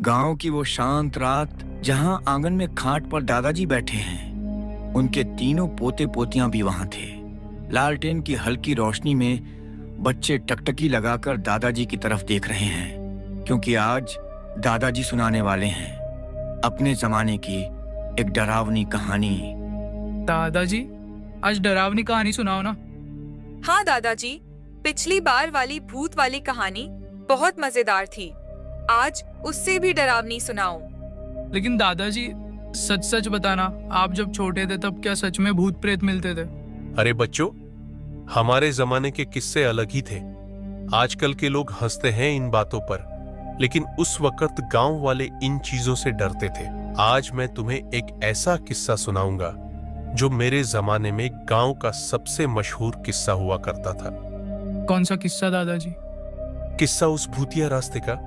गांव की वो शांत रात जहां आंगन में खाट पर दादाजी बैठे हैं। उनके तीनों पोते पोतियां भी वहां थे। लालटेन की हल्की रोशनी में बच्चे टकटकी लगाकर दादाजी की तरफ देख रहे हैं, क्योंकि आज दादाजी सुनाने वाले हैं अपने जमाने की एक डरावनी कहानी। दादाजी, आज डरावनी कहानी सुनाओ ना। हाँ दादाजी, पिछली बार वाली भूत वाली कहानी बहुत मजेदार थी। आज उससे भी डरावनी सुनाओ। लेकिन दादाजी, सच सच बताना, आप जब छोटे थे तब क्या सच में भूत प्रेत मिलते थे? अरे बच्चों, हमारे जमाने के किस्से अलग ही थे। आजकल के लोग हंसते हैं इन बातों पर, लेकिन उस वक्त गांव वाले इन चीजों से डरते थे। आज मैं तुम्हें एक ऐसा किस्सा सुनाऊंगा जो मेरे जमाने में गांव का सबसे मशहूर किस्सा हुआ करता था। कौन सा किस्सा दादाजी? किस्सा उस भूतिया रास्ते का।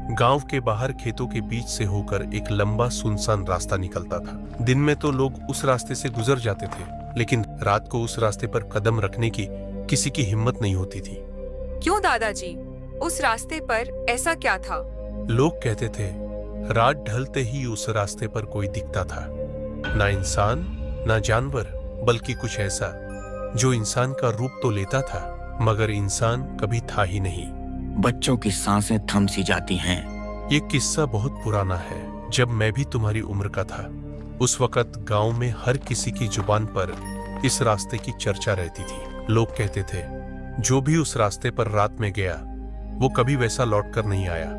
गांव के बाहर खेतों के बीच से होकर एक लंबा सुनसान रास्ता निकलता था। दिन में तो लोग उस रास्ते से गुजर जाते थे, लेकिन रात को उस रास्ते पर कदम रखने की किसी की हिम्मत नहीं होती थी। क्यों दादाजी, उस रास्ते पर ऐसा क्या था? लोग कहते थे रात ढलते ही उस रास्ते पर कोई दिखता था, ना इंसान ना जानवर, बल्कि कुछ ऐसा जो इंसान का रूप तो लेता था मगर इंसान कभी था ही नहीं। बच्चों की सांसें थम सी जाती हैं। ये किस्सा बहुत पुराना है, जब मैं भी तुम्हारी उम्र का था। उस वक्त गांव में हर किसी की जुबान पर इस रास्ते की चर्चा रहती थी। लोग कहते थे जो भी उस रास्ते पर रात में गया वो कभी वैसा लौट कर नहीं आया।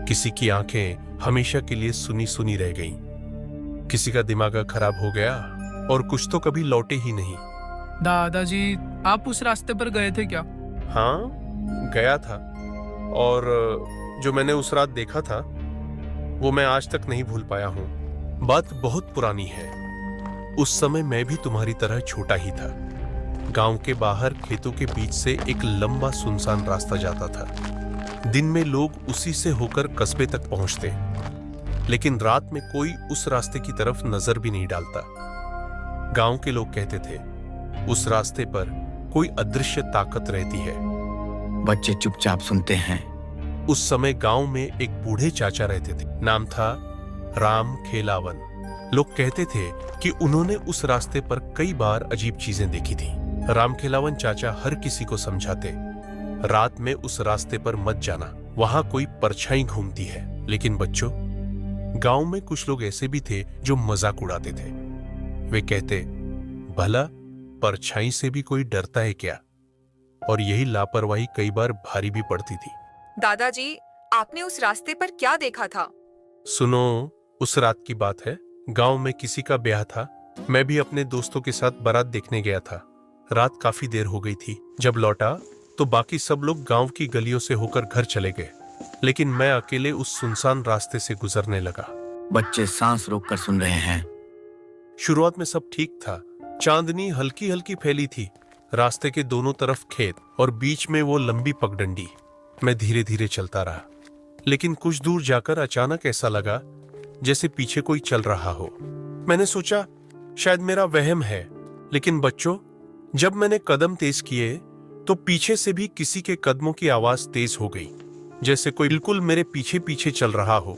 किसी की आंखें हमेशा के लिए सुनी सुनी रह गईं, किसी का दिमाग खराब हो गया और कुछ तो कभी लौटे ही नहीं। दादाजी, आप उस रास्ते पर गए थे क्या? हाँ, गया था, और जो मैंने उस रात देखा था वो मैं आज तक नहीं भूल पाया हूं। बात बहुत पुरानी है। उस समय मैं भी तुम्हारी तरह छोटा ही था। गांव के बाहर खेतों के बीच से एक लंबा सुनसान रास्ता जाता था। दिन में लोग उसी से होकर कस्बे तक पहुंचते, लेकिन रात में कोई उस रास्ते की तरफ नजर भी नहीं डालता। गांव के लोग कहते थे उस रास्ते पर कोई अदृश्य ताकत रहती है। बच्चे चुपचाप सुनते हैं। उस समय गांव में एक बूढ़े चाचा रहते थे, नाम था राम खेलावन। लोग कहते थे कि उन्होंने उस रास्ते पर कई बार अजीब चीजें देखी थी। राम खेलावन चाचा हर किसी को समझाते, रात में उस रास्ते पर मत जाना, वहां कोई परछाई घूमती है। लेकिन बच्चों, गांव में कुछ लोग ऐसे भी थे जो मजाक उड़ाते थे। वे कहते, भला परछाई से भी कोई डरता है क्या? और यही लापरवाही कई बार भारी भी पड़ती थी। दादाजी, आपने उस रास्ते पर क्या देखा था? सुनो, उस रात की बात है। गांव में किसी का ब्याह था। मैं भी अपने दोस्तों के साथ बारात देखने गया था। रात काफी देर हो गई थी। जब लौटा तो बाकी सब लोग गांव की गलियों से होकर घर चले गए, लेकिन मैं अकेले उस सुनसान रास्ते से गुजरने लगा। बच्चे सांस रोककर सुन रहे हैं। शुरुआत में सब ठीक था। चांदनी हल्की हल्की फैली थी, रास्ते के दोनों तरफ खेत और बीच में वो लंबी पगडंडी। मैं धीरे धीरे चलता रहा, लेकिन कुछ दूर जाकर अचानक ऐसा लगा जैसे पीछे कोई चल रहा हो। मैंने सोचा शायद मेरा वहम है, लेकिन बच्चों, जब मैंने कदम तेज किए तो पीछे से भी किसी के कदमों की आवाज तेज हो गई, जैसे कोई बिल्कुल मेरे पीछे पीछे चल रहा हो।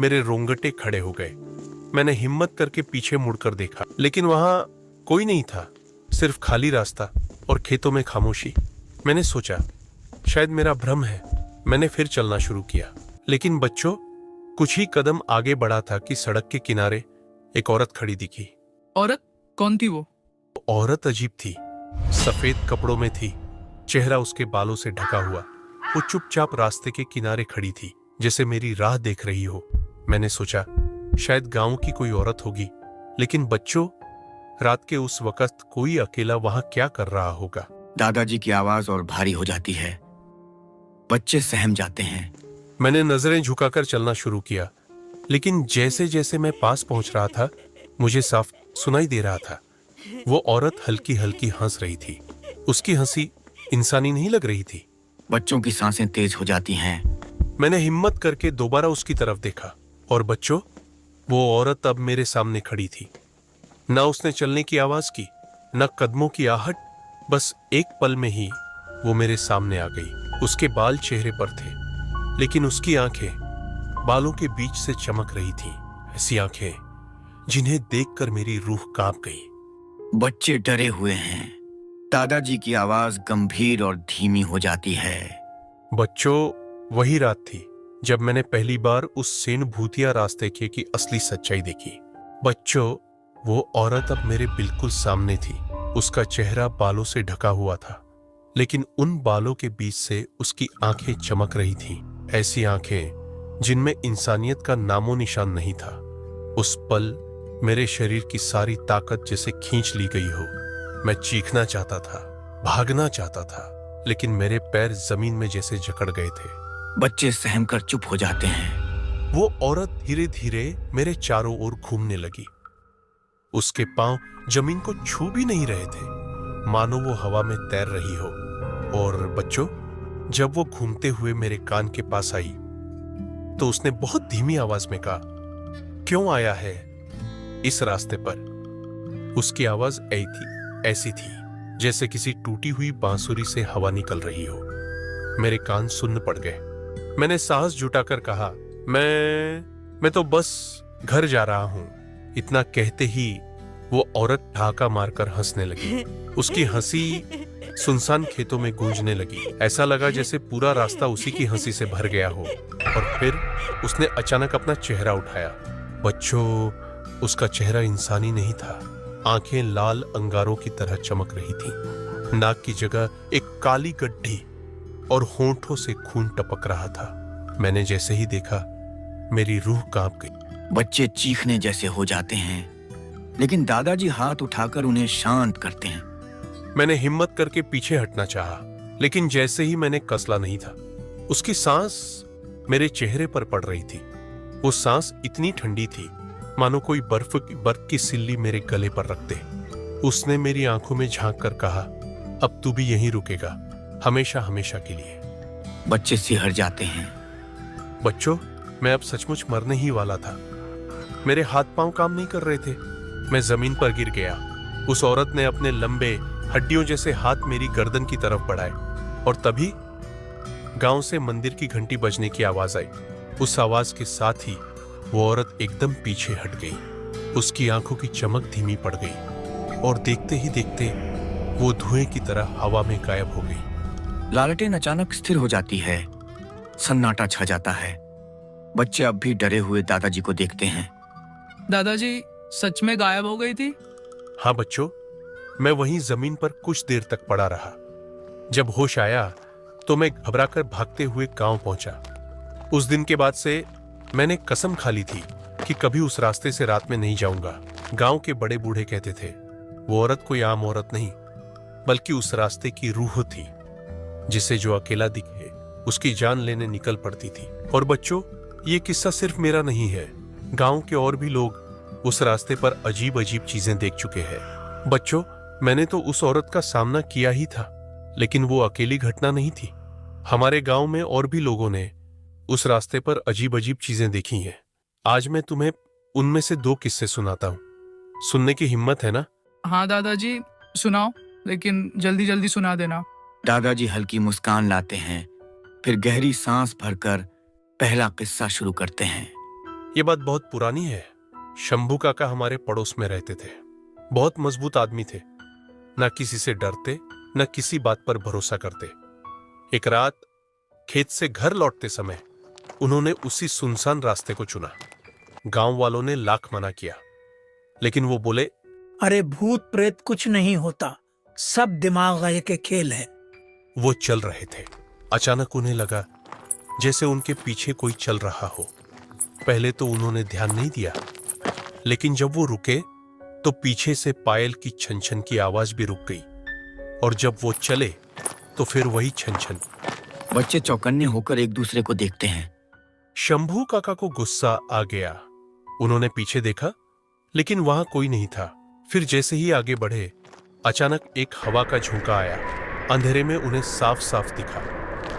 मेरे रोंगटे खड़े हो गए। मैंने हिम्मत करके पीछे मुड़कर देखा, लेकिन वहां कोई नहीं था, सिर्फ खाली रास्ता और खेतों में खामोशी। मैंने सोचा शायद मेरा भ्रम है। मैंने फिर चलना शुरू किया, लेकिन बच्चों, कुछ ही कदम आगे बढ़ा था कि सड़क के किनारे एक औरत खड़ी दिखी। औरत? कौन थी वो? औरत अजीब थी। सफेद कपड़ों में थी, चेहरा उसके बालों से ढका हुआ। वो चुपचाप रास्ते के किनारे खड़ी थी, जैसे मेरी राह देख रही हो। मैंने सोचा शायद गांव की कोई औरत होगी, लेकिन बच्चों, रात के उस वक्त कोई अकेला वहां क्या कर रहा होगा? दादाजी की आवाज और भारी हो जाती है। बच्चे सहम जाते हैं। मैंने नजरें झुकाकर चलना शुरू किया, लेकिन जैसे जैसे मैं पास पहुंच रहा था मुझे साफ सुनाई दे रहा था वो औरत हल्की हल्की हंस रही थी। उसकी हंसी इंसानी नहीं लग रही थी। बच्चों की सांसें तेज हो जाती हैं। मैंने हिम्मत करके दोबारा उसकी तरफ देखा, और बच्चों, वो औरत अब मेरे सामने खड़ी थी। ना उसने चलने की आवाज की, न कदमों की आहट। बस एक पल में ही वो मेरे सामने आ गई। उसके बाल चेहरे पर थे, लेकिन उसकी आंखें बालों के बीच से चमक रही थी, ऐसी आंखें जिन्हें देखकर मेरी रूह कांप गई। बच्चे डरे हुए हैं। दादाजी की आवाज गंभीर और धीमी हो जाती है। बच्चों, वही रात थी जब मैंने पहली बार उस सेन भूतिया रास्ते की असली सच्चाई देखी। बच्चों, वो औरत अब मेरे बिल्कुल सामने थी। उसका चेहरा बालों से ढका हुआ था, लेकिन उन बालों के बीच से उसकी आंखें चमक रही थीं, ऐसी आंखें जिनमें इंसानियत का नामो निशान नहीं था। उस पल मेरे शरीर की सारी ताकत जैसे खींच ली गई हो। मैं चीखना चाहता था, भागना चाहता था, लेकिन मेरे पैर जमीन में जैसे जकड़ गए थे। बच्चे सहम कर चुप हो जाते हैं। वो औरत धीरे धीरे मेरे चारों ओर घूमने लगी। उसके पांव जमीन को छू भी नहीं रहे थे, मानो वो हवा में तैर रही हो। और बच्चों, जब वो घूमते हुए मेरे कान के पास आई तो उसने बहुत धीमी आवाज में कहा, क्यों आया है इस रास्ते पर? उसकी आवाज ऐसी थी जैसे किसी टूटी हुई बांसुरी से हवा निकल रही हो। मेरे कान सुन्न पड़ गए। मैंने साहस जुटाकर कहा, मैं तो बस घर जा रहा हूं। इतना कहते ही वो औरत ठहाका मारकर हंसने लगी। उसकी हंसी सुनसान खेतों में गूंजने लगी। ऐसा लगा जैसे पूरा रास्ता उसी की हंसी से भर गया हो। और फिर उसने अचानक अपना चेहरा उठाया। बच्चों, उसका चेहरा इंसानी नहीं था। आंखें लाल अंगारों की तरह चमक रही थीं। नाक की जगह एक काली गड्ढी और होंठों से खून टपक रहा था। मैंने जैसे ही देखा, मेरी रूह कांप गई। बच्चे चीखने जैसे हो जाते हैं, लेकिन दादाजी हाथ उठाकर उन्हें शांत करते हैं। मैंने हिम्मत करके पीछे हटना चाहा, लेकिन जैसे ही मैंने कसला नहीं था, उसकी सांस मेरे चेहरे पर पड़ रही थी। वो सांस इतनी ठंडी थी मानो कोई बर्फ की सिल्ली मेरे गले पर रख दे। उसने मेरी आंखों में झांक कर कहा, अब तू भी यहीं रुकेगा, हमेशा हमेशा के लिए। बच्चे सिहर जाते हैं। बच्चों, मैं अब सचमुच मरने ही वाला था। मेरे हाथ पांव काम नहीं कर रहे थे। मैं जमीन पर गिर गया। उस औरत ने अपने लंबे हड्डियों जैसे हाथ मेरी गर्दन की तरफ बढ़ाए और तभी गांव से मंदिर की घंटी बजने की आवाज आई। उस आवाज के साथ ही वो औरत एकदम पीछे हट गई। उसकी आंखों की चमक धीमी पड़ गई और देखते ही देखते वो धुएं की तरह हवा में गायब हो गई। लालटेन अचानक स्थिर हो जाती है। सन्नाटा छा जाता है। बच्चे अब भी डरे हुए दादाजी को देखते हैं। दादाजी सच में गायब हो गई थी? हाँ बच्चों, मैं वहीं जमीन पर कुछ देर तक पड़ा रहा। जब होश आया तो मैं घबराकर भागते हुए गांव पहुंचा। उस दिन के बाद से मैंने कसम खा ली थी कि कभी उस रास्ते से रात में नहीं जाऊंगा। गांव के बड़े बूढ़े कहते थे, वो औरत कोई आम औरत नहीं, बल्कि उस रास्ते की रूह थी, जिसे जो अकेला दिखे उसकी जान लेने निकल पड़ती थी। और बच्चों, ये किस्सा सिर्फ मेरा नहीं है। गांव के और भी लोग उस रास्ते पर अजीब अजीब चीजें देख चुके हैं। बच्चों, मैंने तो उस औरत का सामना किया ही था, लेकिन वो अकेली घटना नहीं थी। हमारे गांव में और भी लोगों ने उस रास्ते पर अजीब अजीब चीजें देखी हैं। आज मैं तुम्हें उनमें से 2 किस्से सुनाता हूँ। सुनने की हिम्मत है ना? हाँ दादाजी, सुनाओ, लेकिन जल्दी जल्दी सुना देना। दादाजी हल्की मुस्कान लाते हैं, फिर गहरी सांस भरकर पहला किस्सा शुरू करते हैं। ये बात बहुत पुरानी है। शंभू काका हमारे पड़ोस में रहते थे। बहुत मजबूत आदमी थे, न किसी से डरते, न किसी बात पर भरोसा करते। एक रात खेत से घर लौटते समय उन्होंने उसी सुनसान रास्ते को चुना। गांव वालों ने लाख मना किया, लेकिन वो बोले, अरे भूत प्रेत कुछ नहीं होता, सब दिमाग के खेल है। वो चल रहे थे। अचानक उन्हें लगा जैसे उनके पीछे कोई चल रहा हो। पहले तो उन्होंने ध्यान नहीं दिया, लेकिन जब वो रुके तो पीछे से पायल की छन छन की आवाज भी रुक गई। और जब वो चले तो फिर वही छन छन। बच्चे चौकन्ने होकर एक दूसरे को देखते हैं। शंभू काका को गुस्सा आ गया। उन्होंने पीछे देखा, लेकिन वहां कोई नहीं था। फिर जैसे ही आगे बढ़े, अचानक एक हवा का झोंका आया। अंधेरे में उन्हें साफ साफ दिखा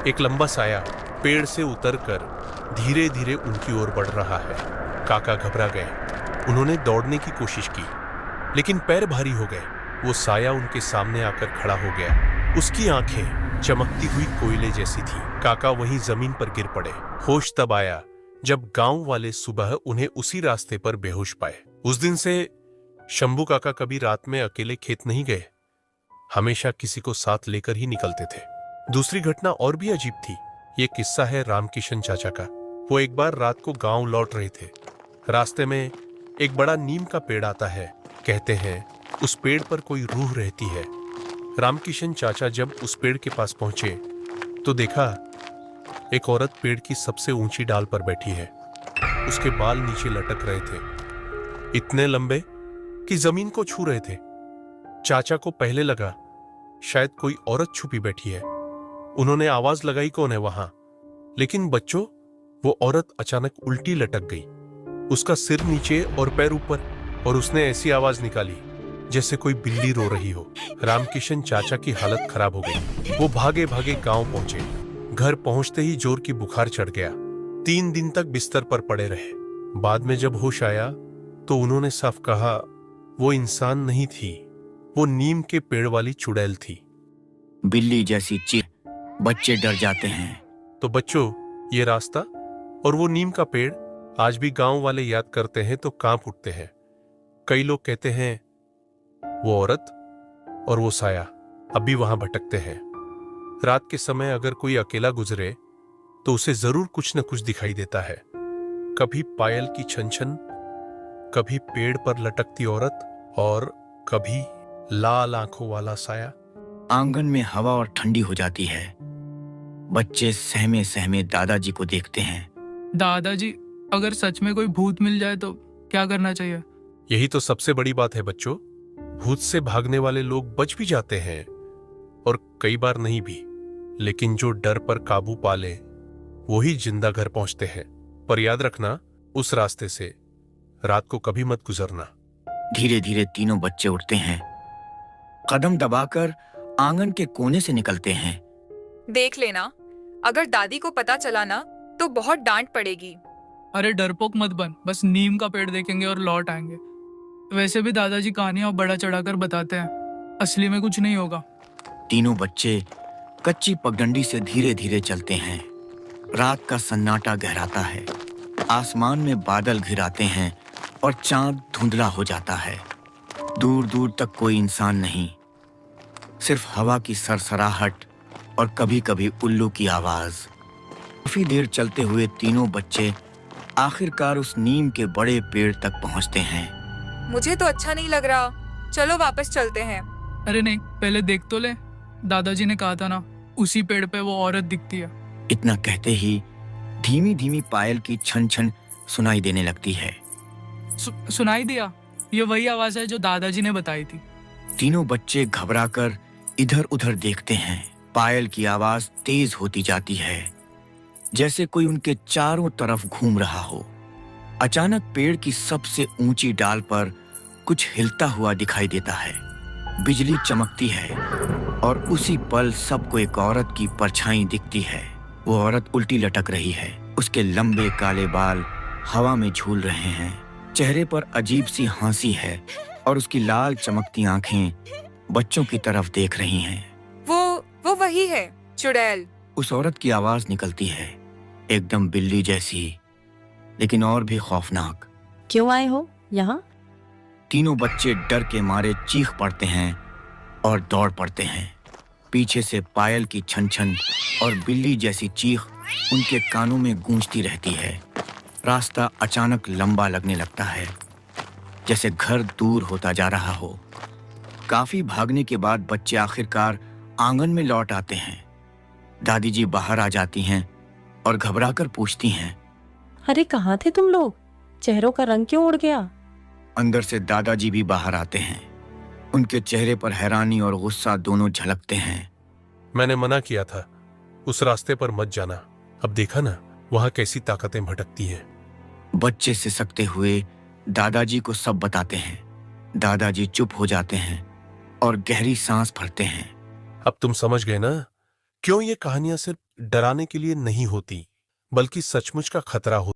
एक लंबा साया पेड़ से उतरकर धीरे धीरे उनकी ओर बढ़ रहा है। काका घबरा गए। उन्होंने दौड़ने की कोशिश की, लेकिन पैर भारी हो गए। वो साया उनके सामने आकर खड़ा हो गया। उसकी आंखें चमकती हुई कोयले जैसी थी। काका वहीं जमीन पर गिर पड़े। होश तब आया जब गांव वाले सुबह उन्हें उसी रास्ते पर बेहोश पाए। उस दिन से शंभू काका कभी रात में अकेले खेत नहीं गए, हमेशा किसी को साथ लेकर ही निकलते थे। दूसरी घटना और भी अजीब थी। ये किस्सा है रामकिशन चाचा का। वो एक बार रात को गांव लौट रहे थे। रास्ते में एक बड़ा नीम का पेड़ आता है। कहते हैं उस पेड़ पर कोई रूह रहती है। रामकिशन चाचा जब उस पेड़ के पास पहुंचे तो देखा एक औरत पेड़ की सबसे ऊंची डाल पर बैठी है। उसके बाल नीचे लटक रहे थे, इतने लंबे कि जमीन को छू रहे थे। चाचा को पहले लगा शायद कोई औरत छुपी बैठी है। उन्होंने आवाज लगाई, कौन है वहां? लेकिन बच्चों, वो औरत अचानक उल्टी लटक गई, उसका सिर नीचे और पैर ऊपर, और उसने ऐसी आवाज निकाली जैसे कोई बिल्ली रो रही हो। रामकिशन चाचा की हालत खराब हो गई। वो भागे भागे गांव पहुंचे। घर पहुंचते ही जोर की बुखार चढ़ गया। 3 दिन तक बिस्तर पर पड़े रहे। बाद में जब होश आया तो उन्होंने साफ कहा वो इंसान नहीं थी, वो नीम के पेड़ वाली चुड़ैल थी। बिल्ली जैसी चीख, बच्चे डर जाते हैं। तो बच्चों, ये रास्ता और वो नीम का पेड़ आज भी गांव वाले याद करते हैं तो कांप उठते हैं। कई लोग कहते हैं वो औरत और वो साया अभी वहां भटकते हैं। रात के समय अगर कोई अकेला गुजरे तो उसे जरूर कुछ न कुछ दिखाई देता है। कभी पायल की छन छन, कभी पेड़ पर लटकती औरत, और कभी लाल आंखों वाला साया। आंगन में हवा और ठंडी हो जाती है। बच्चे सहमे सहमे दादाजी को देखते हैं। दादाजी, अगर सच में कोई भूत मिल जाए तो क्या करना चाहिए? यही तो सबसे बड़ी बात है बच्चों। भूत से भागने वाले लोग बच भी जाते हैं, और कई बार नहीं भी। लेकिन जो डर पर काबू पा ले वो ही जिंदा घर पहुंचते हैं। पर याद रखना, उस रास्ते से रात को कभी मत गुजरना। धीरे धीरे तीनों बच्चे उठते हैं, कदम दबाकर आंगन के कोने से निकलते हैं। देख लेना, अगर दादी को पता चला ना तो बहुत डांट पड़ेगी। अरे डरपोक मत बन, बस नीम का पेड़ देखेंगे और लौट आएंगे। वैसे भी दादाजी कहानियां बड़ा चढ़ाकर बताते हैं, असली में कुछ नहीं होगा। तीनों बच्चे कच्ची पगडंडी से धीरे धीरे चलते हैं। रात का सन्नाटा गहराता है, आसमान में बादल घिराते हैं और चांद धुंधला हो जाता है। दूर दूर तक कोई इंसान नहीं, सिर्फ हवा की सरसराहट और कभी कभी उल्लू की आवाज। काफी देर चलते हुए तीनों बच्चे आखिरकार उस नीम के बड़े पेड़ तक पहुंचते हैं। मुझे तो अच्छा नहीं लग रहा, चलो वापस चलते हैं। अरे नहीं, पहले देख तो ले। दादाजी ने कहा था ना, उसी पेड़ पे वो औरत दिखती है। इतना कहते ही धीमी धीमी पायल की छन छन सुनाई देने लगती है। सुनाई दिया? ये वही आवाज है जो दादाजी ने बताई थी। तीनों बच्चे घबराकर इधर उधर देखते हैं। पायल की आवाज तेज होती जाती है, जैसे कोई उनके चारों तरफ घूम रहा हो। अचानक पेड़ की सबसे ऊंची डाल पर कुछ हिलता हुआ दिखाई देता है। बिजली चमकती है और उसी पल सबको एक औरत की परछाई दिखती है। वो औरत उल्टी लटक रही है, उसके लंबे काले बाल हवा में झूल रहे हैं। चेहरे पर अजीब सी हंसी है और उसकी लाल चमकती आंखें बच्चों की तरफ देख रही हैं। वो वही है, चुड़ैल। उस औरत की आवाज निकलती है, एकदम बिल्ली जैसी, लेकिन और भी खौफनाक। क्यों आए हो यहाँ? तीनों बच्चे डर के मारे चीख पड़ते हैं और दौड़ पड़ते हैं। पीछे से पायल की छन छन और बिल्ली जैसी चीख उनके कानों में गूंजती रहती है। रास्ता अचानक लंबा लगने लगता है, जैसे घर दूर होता जा रहा हो। काफी भागने के बाद बच्चे आखिरकार आंगन में लौट आते हैं। दादी जी बाहर आ जाती हैं और घबराकर पूछती हैं, अरे कहाँ थे तुम लोग? चेहरों का रंग क्यों उड़ गया? अंदर से दादाजी भी बाहर आते हैं। उनके चेहरे पर हैरानी और गुस्सा दोनों झलकते हैं। मैंने मना किया था, उस रास्ते पर मत जाना। अब देखा ना, वहां कैसी ताकतें भटकती हैं। बच्चे सिसकते हुए दादाजी को सब बताते हैं। दादाजी चुप हो जाते हैं और गहरी सांस भरते हैं। अब तुम समझ गए ना, क्यों ये कहानियां सिर्फ डराने के लिए नहीं होती, बल्कि सचमुच का खतरा होता।